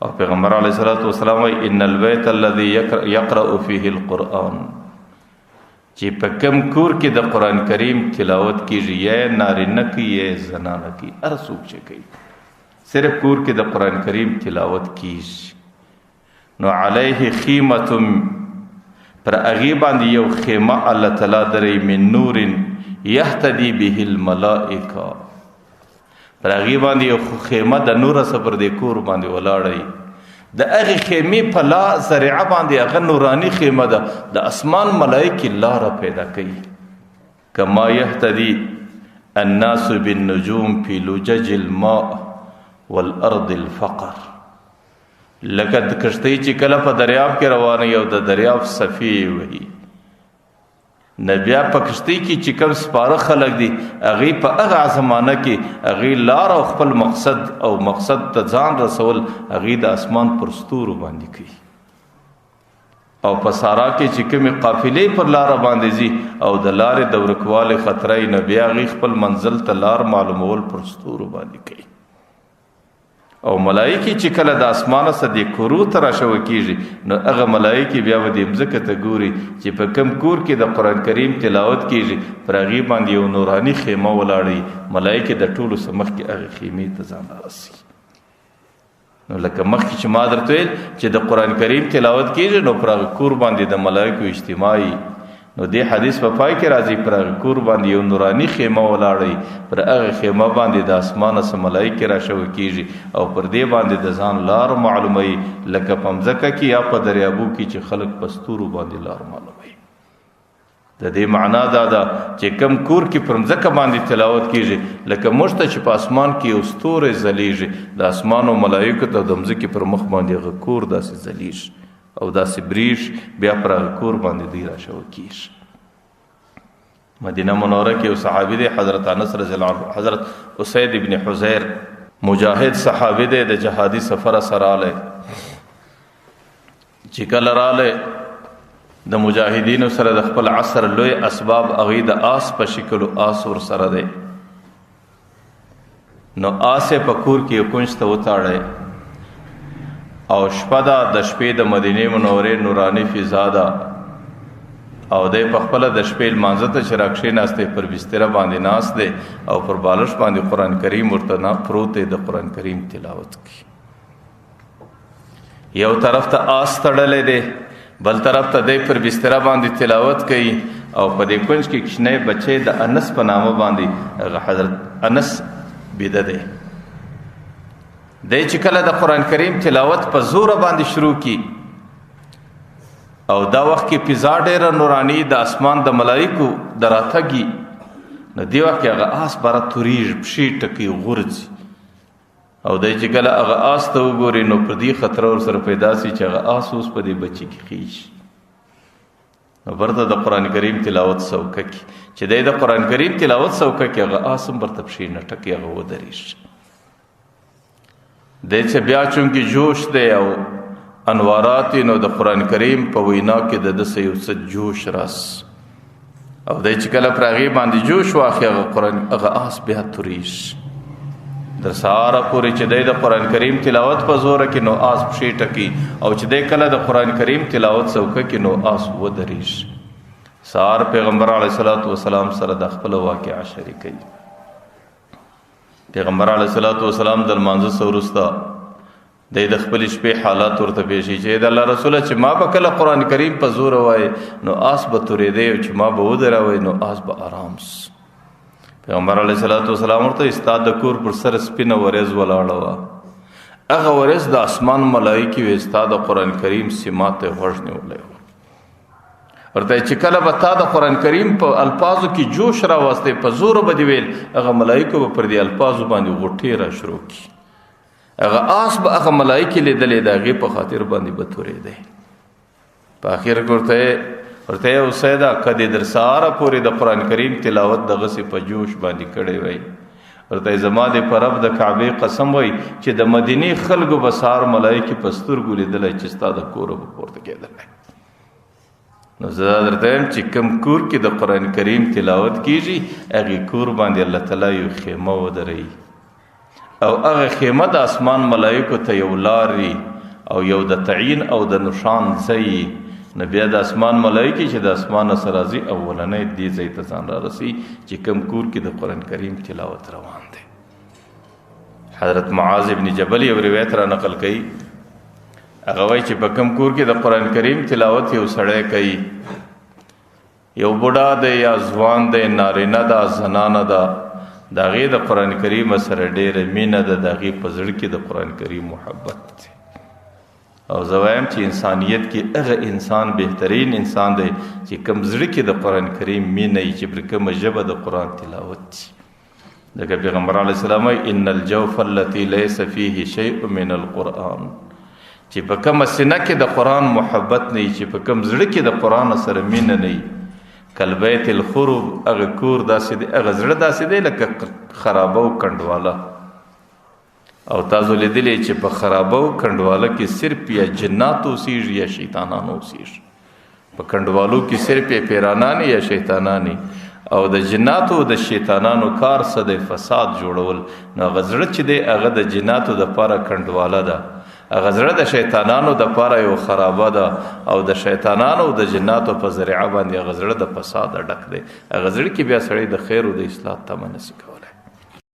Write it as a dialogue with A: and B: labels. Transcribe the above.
A: او پیغمبر علیه الصلاۃ والسلام وایي ان البیت الذي يقرأ فيه القرآن، چې په کوم کور کې د قرآن کریم تلاوت کیږي، یا نارینه کی یا زنانه کی، هر څوک چې کوي، صرف کور کې د قرآن کریم تلاوت کیږي، نو علیه خیمة، پر هغې باندې یو خیمه الله تعالی درې من نور یهتدی به الملائکه، پر هغې باندې یو خیمه د نوره سفر د کور باندې ولاړی، د هغې خیمې په لا ذریعه باندې هغه نورانی خیمه ده، د اسمان ملائکې لاره پیدا کوي. کما یهتدی الناس بالنجوم فی لجج الماء والارض الفقر، لکه د کشتۍ چې کله په دریاب کې روانه او د دریاب صفې وهي، نبیا په کشتۍ کې چې کوم سپاره خلک دي هغې په هغه زمانه کې هغې لار او خپل مقصد او مقصد ته ځان رسول هغې د اسمان پر ستورو باندې کوي، او په سارا کې چې کومې قافلې پر لاره باندې ځي او د لارې د ورکوالي خطره یې، نو بیا هغې خپل منزل ته لار معلومول پر ستورو باندې کوي. او ملائکی چې کله د اسمانه څخه د کورو ته راشوه کیږي، نو هغه ملائکی بیا به د مځکه ته ګوري چې په کوم کور کې د قرآن کریم تلاوت کیږي، پر هغې باندې یو نورانی خیمه ولاړی، ملائکې د ټولو څه مخکې هغې خیمې ته ځان راسي. نو لکه مخکې چې ما درته ویل چې د قرآن کریم تلاوت کیږي، نو پر هغه کور باندې د ملائکو اجتماعي، نو دې حدیث په پای کې راځي پر هغه کور باندې یو نورانی خیمه ولاړی، پر هغه خیمه باندې د اسمانه څخه ملائکې راشوه کیږي، او پر دې باندې د ځان لار معلوموي، لکه په مځکه کې یا په دریابو کې چې خلک په ستورو باندې لار معلوموي. د دې معنا دا ده چې کم کور کې پر مځکه باندې تلاوت کیږي، لکه موږ ته چې په اسمان کې یو ستوری ځلیږي، د اسمان او ملائکو ته د مځکې پر مخ باندې هغه کور داسې ځلیږي او داسې بریش، بیا پر هغه کور باندې دوی راشوه کیږي. مدینه منوره کې یو صحابي دی، حضرت انس رضی الله عنه، حضرت اسید ابن حضیر مجاهد صحابي دی، د جهادي سفر سره رالی، چې کله رالی د مجاهدینو سره د خپل عصر لوی اسباب هغې د آس په شکلو آس ورسره دی، نو آس یې په کور کې یو کونج ته وتاړی، او شپه ده، د شپې د مدینې منورې نوراني فضا ده، او دی په خپله د شپې لمانځه ته چې راکښېناستی، پر بستره باندې ناست دی، او پر بالش باندې قرآن کریم ورته پروت دی، د قرآن کریم تلاوت کوي. یو طرف ته آس تړلی دی، بل طرف ته دی پر بستره باندې تلاوت کوي، او په دې کونج کې کوچنی بچی د انس په نامه باندې هغه حضرت انس بیده دی. دی چې کله د قرآن کریم تلاوت په زوره باندې شروع کی، او دا وخت کې فضا ډېره نورانی د اسمان د ملائکو د راتګي، نو دې وخت کې هغه آس باره توریږي، پښې ټکي غورځي، او دی چې کله هغه آس ته وګوري، نو پر دې خطره ورسره پیدا سي چې هغه آس اوس په دې بچي کې خیږي، نو برته د قرآن کریم تلاوت څوکه کې چې دی د قرآن کریم تلاوت څوکه کې هغه آس هم برته پښې نه ټکي، هغه ودرېږي. دی چې بیا چونکې جوش دی او انوارات، نو د قرآن کریم په وینا کې د دسه یو څه جوش راس، او دی چې کله پر هغې باندې جوش واخلي، هغه آس بیا توریږي در سهاره پورې، چې دی د قرآن کریم تلاوت په زوره کې، نو آس پښې ټکي، او چې دی کله د قرآن کریم تلاوت څوکه کې، نو آس ودرېږي. سهار پیغمبر علیه الصلاۃ والسلام سره د خپله واقعه شریکوي. پیغمبر علیه الصلاۃ والسلام د لمانځه څه وروسته دی د خپلې شپې حالات ورته پیښي، چې د الله رسوله چې ما به کله قرآن کریم په زوره وایي، نو آس به تورېدی، او چې ما به ودروي، نو آس به آرام سو. پیغمبر علیه الصلاۃ والسلام ورته ستا د کور پر سر سپینه وریځ ولاړه وه، هغه وریځ د اسمان ملائکې وې، ستا د قرآن کریم سماعت ته غوږ نیولی و. ورته چې کله به تا د قرآن کریم په الفاظو کې جوش راوستی، په زوره به دې ویل، هغه ملائکو به پر دې الفاظو باندې غوټې را شروع کړي، هغه آس به هغه ملائکې لیدلې، د هغې په خاطر باندې به تورېدی. په اخر کې ورته یې اوسیده، که دې در سهاره پورې د قرآن کریم تلاوت دغسې په جوش باندې کړی وی، ورته زما د په رب د کعبې قسم وی چې د مدینې خلکو به سهار ملائکې په سترګو لیدلی چې ستا د کوره به پورته کېدلی. نو زه درته یم چې کوم کور کې د قرآن کریم تلاوت کیږي، هغې کور باندې الله تعالی یو خیمه ودروي، او هغه خیمه د اسمان ملائکو ته یو لاري او یو د تعین او د نشان ځای نو بیا د اسمان ملائکه چې د اسمان سره راځي اولنې دې ځای ته ځان را رسي چې کوم کور کې د قران کریم تلاوت روان دی. حضرت معاذ ابن جبل یو روایت را نقل کړي، هغه وایي چې په کوم کور کې د قران کریم تلاوت یو سړی کوي، یو بوډا دی یا ځوان دی، نارینه ده زنانه ده، د هغې د قرآن کریم سره ډېره مینه ده، د هغې په زړه کې د قرآن کریم محبت دی. او زه وایم چې انسانیت کې هغه انسان بهترین انسان دی چې کوم زړه کې د قرآن کریم مینه وي، چې پر کومه ژبه د قرآن تلاوت شي. ځکه پیغمبر علیه السلام وایي ان الجوف التي ليس فيه شيء من القرآن، چې په کومه سینه کې د قرآن محبت نه وي، چې په کوم زړه کې د قرآن سره مینه نه وي، کالبیت الخرب، هغه کور داسې دی، هغه زړه داسې دی لکه خرابه او کنډواله. او تاسو لیدلی چې په خرابه او کنډواله کې صرف یا جنات اوسیږي یا شیطانان اوسیږي. په کنډوالو کې صرف یا پیرانان یا شیطانان، او د جناتو د شیطانانو کار څه دی؟ فساد جوړول. نو هغه زړه چې دی هغه د جناتو د پاره کنډواله ده، هغه زړه د شیطانانو د پاره یو خرابه ده، او د شیطانانو د جناتو په ذریعه باندې هغه زړه د فساد ډک دی. هغه زړه کې بیا سړی د خیر او د اصلاح تمه نشي کولی.